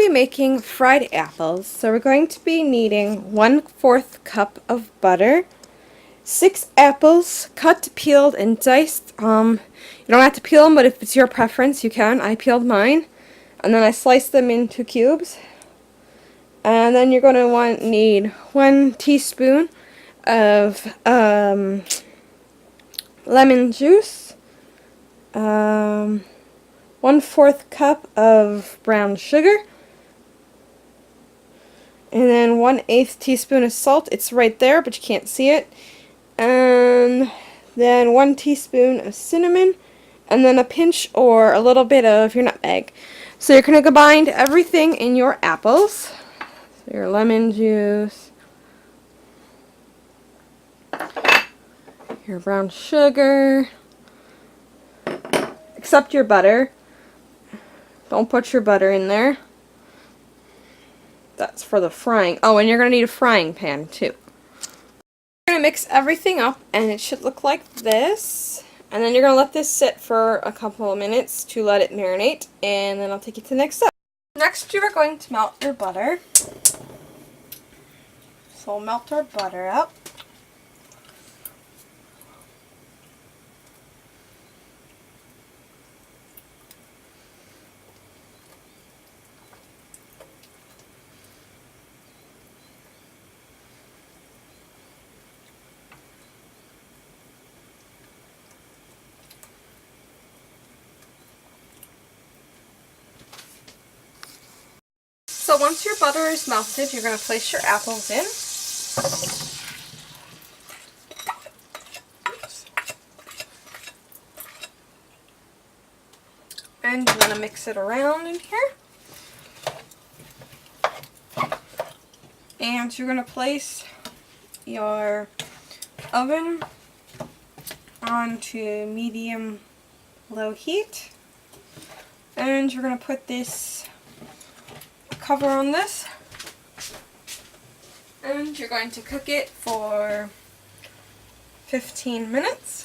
be making fried apples, so we're going to be needing 1/4 cup of butter, 6 apples, cut, peeled, and diced. You don't have to peel them, but if it's your preference, you can. I peeled mine, and then I sliced them into cubes. And then you're going to need 1 teaspoon of lemon juice, 1/4 cup of brown sugar, and then 1/8 teaspoon of salt. It's right there, but you can't see it. And then 1 teaspoon of cinnamon, and then a pinch or a little bit of your nutmeg. So you're going to combine everything in your apples. So your lemon juice, your brown sugar, except your butter. Don't put your butter in there. That's for the frying. Oh, and you're going to need a frying pan too. You're going to mix everything up, and it should look like this. And then you're going to let this sit for a couple of minutes to let it marinate, and then I'll take you to the next step. Next, you are going to melt your butter. So we'll melt our butter up. So once your butter is melted, you're going to place your apples in. And you're going to mix it around in here. And you're going to place your oven onto medium-low heat. And you're going to put this cover on this, and you're going to cook it for 15 minutes.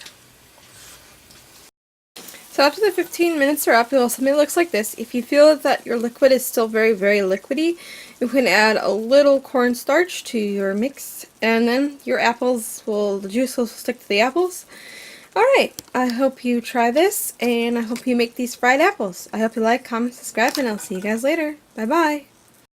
So after the 15 minutes are up, you'll have something that looks like this. If you feel that your liquid is still very, very liquidy, you can add a little cornstarch to your mix, and then your the juice will stick to the apples. Alright, I hope you try this, and I hope you make these fried apples. I hope you like, comment, subscribe, and I'll see you guys later. Bye-bye.